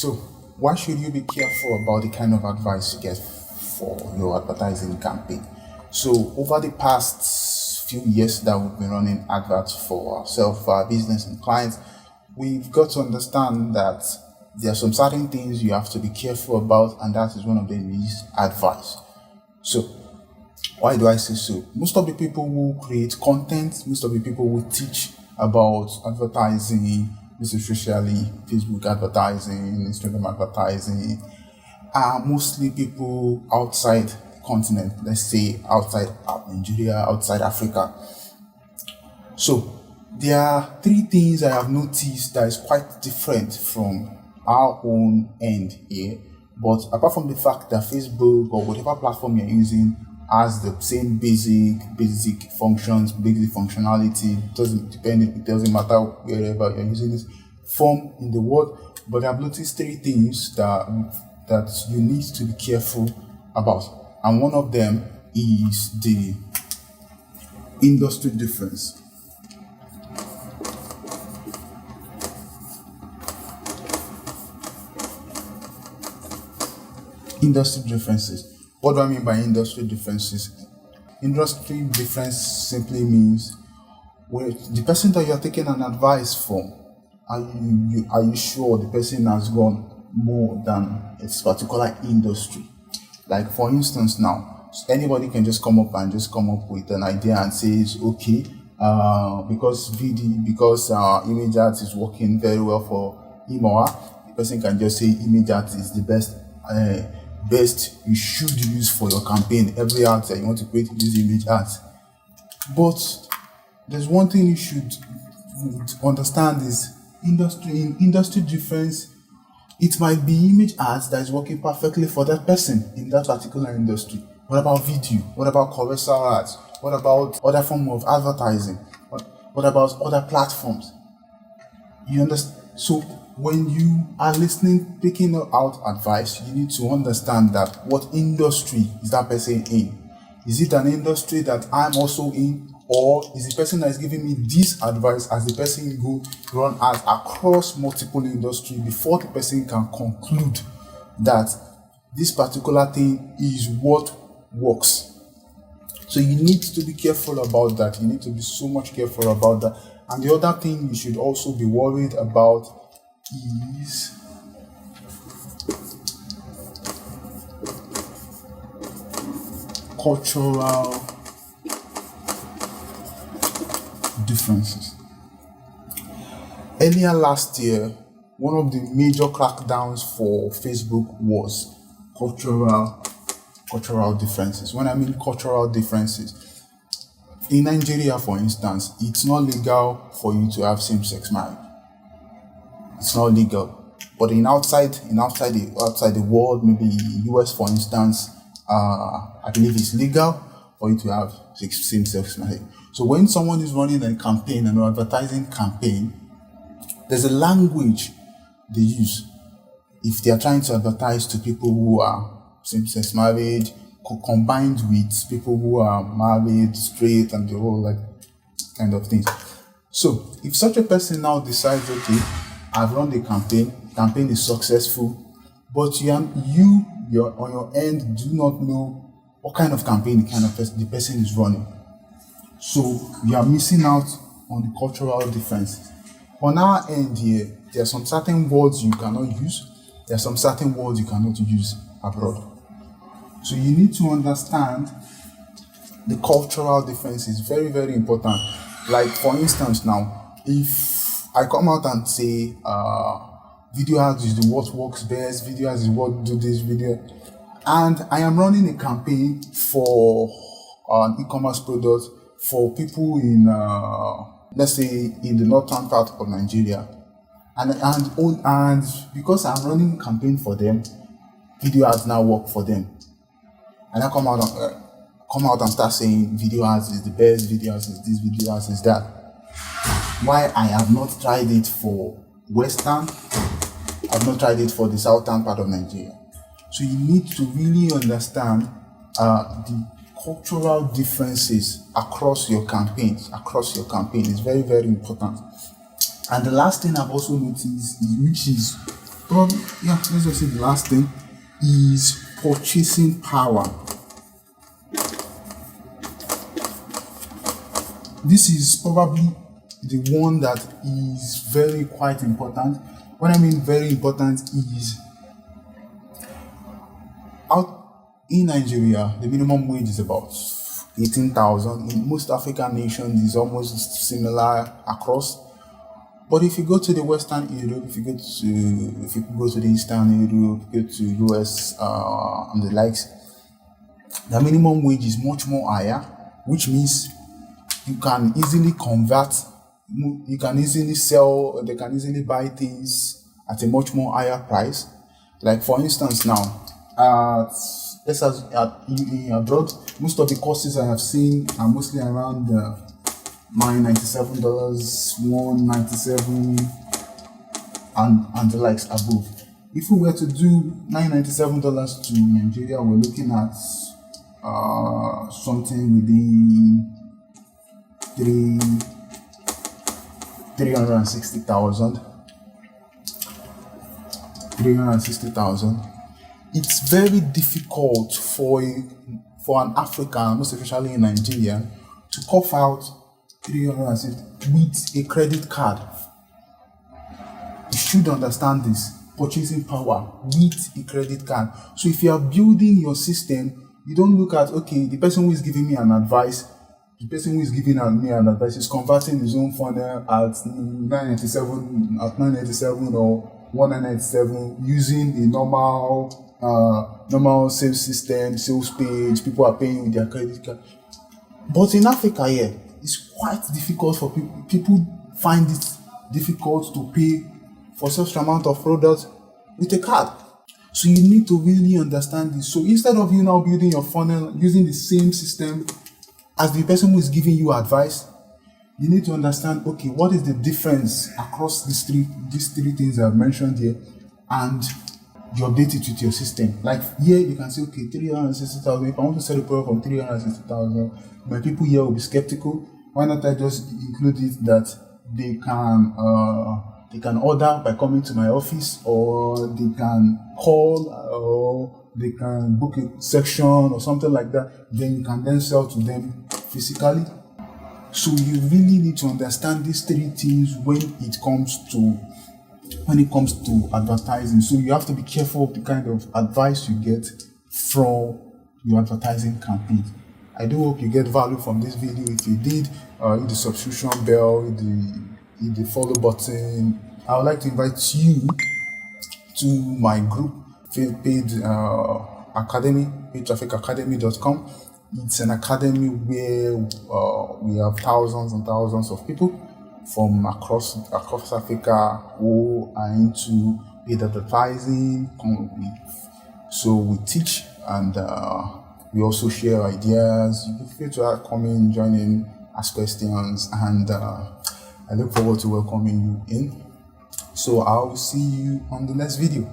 So, why should you be careful about the kind of advice you get for your advertising campaign? So, over the past few years that we've been running adverts for ourselves, for our business and clients, we've got to understand that there are some certain things you have to be careful about, and that is one of them is advice. So, why do I say so? Most of the people who create content, most of the people who teach about advertising, especially Facebook advertising, Instagram advertising, are mostly people outside the continent, let's say outside Nigeria, outside Africa. So there are three things I have noticed that is quite different from our own end here. But apart from the fact that Facebook or whatever platform you're using has the same basic functions, basic functionality, it doesn't matter wherever you're using this form in the world. But I've noticed three things that you need to be careful about, and one of them is the industry difference. Industry differences. What do I mean by industry differences? Industry difference simply means where the person that you are taking an advice from, are you sure the person has gone more than its particular industry? Like for instance, now anybody can just come up with an idea and says, okay, because image art is working very well for him or her, the person can just say image art is the best you should use for your campaign. Every art that you want to create, use image art. But there's one thing you should understand is industry difference. It might be image art that is working perfectly for that person in that particular industry. What about video? What about commercial art? What about other form of advertising? What about other platforms? You understand? So when you are listening, picking out advice, you need to understand that what industry is that person in? Is it an industry that I'm also in? Or is the person that is giving me this advice as the person who run ads across multiple industries before the person can conclude that this particular thing is what works? So you need to be careful about that. You need to be so much careful about that. And the other thing you should also be worried about is cultural differences. Earlier last year, one of the major crackdowns for Facebook was cultural differences. When I mean cultural differences, in Nigeria, for instance, it's not legal for you to have same-sex marriage. It's not legal. But outside the world, maybe US, for instance, I believe it's legal for you to have same-sex marriage. So when someone is running a campaign, an advertising campaign, there's a language they use. If they are trying to advertise to people who are same-sex marriage, combined with people who are married, straight, and the whole kind of things. So if such a person now decides, okay, I've run the campaign is successful, but you're on your end do not know what kind of campaign the person is running. So you are missing out on the cultural differences. On our end here, there are some certain words you cannot use. There are some certain words you cannot use abroad. So you need to understand the cultural difference is very, very important. Like for instance now, if I come out and say video ads is what works best, video ads is what do this video, and I am running a campaign for an e-commerce product for people in let's say in the northern part of Nigeria, and because I'm running a campaign for them, video ads now work for them, and I come out and start saying video ads is the best, video ads is this, video ads is that. Why I have not tried it for Western, I've not tried it for the southern part of Nigeria. So you need to really understand the cultural differences across your campaign is very, very important. And the last thing I've also noticed, which is But yeah, let's just say the last thing is purchasing power. This is probably the one that is very quite important. What I mean very important is out in Nigeria, the minimum wage is about 18,000. In most African nations, it's almost similar across. But if you go to the Western Europe, if you go to the Eastern Europe, go to US and the likes, the minimum wage is much more higher, which means you can easily convert, you can easily sell, they can easily buy things at a much more higher price. Like for instance now, in abroad, most of the courses I have seen are mostly around $997, $197, and the likes above. If we were to do $997 to Nigeria, we're looking at something within 360,000. It's very difficult for an African, most especially in Nigeria, to cough out 360 with a credit card. You should understand this. Purchasing power with a credit card. So if you are building your system, you don't look at, okay, the person who is giving me an advice, is converting his own funnel at 997 or 1997 using a normal sales system, sales page. People are paying with their credit card. But in Africa here, it's quite difficult for people. People find it difficult to pay for such amount of products with a card. So you need to really understand this. So instead of you now building your funnel using the same system as the person who is giving you advice, you need to understand, okay, what is the difference across these three things I've mentioned here, and you update it with your system. Like here, you can say, okay, 360,000. If I want to sell a product from 360,000, my people here will be skeptical. Why not I just include it that they can order by coming to my office, or they can call, or they can book a section or something like that. Then you can then sell to them physically. So you really need to understand these three things when it comes to advertising. So you have to be careful of the kind of advice you get from your advertising campaign. I do hope you get value from this video. If you did, hit the subscription bell, hit the follow button. I would like to invite you to my group paid academy, paidtrafficacademy.com. It's an academy where we have thousands and thousands of people from across Africa who are into paid advertising. So we teach, and we also share ideas. You feel free to come in, join in, ask questions, and I look forward to welcoming you in. So I'll see you on the next video.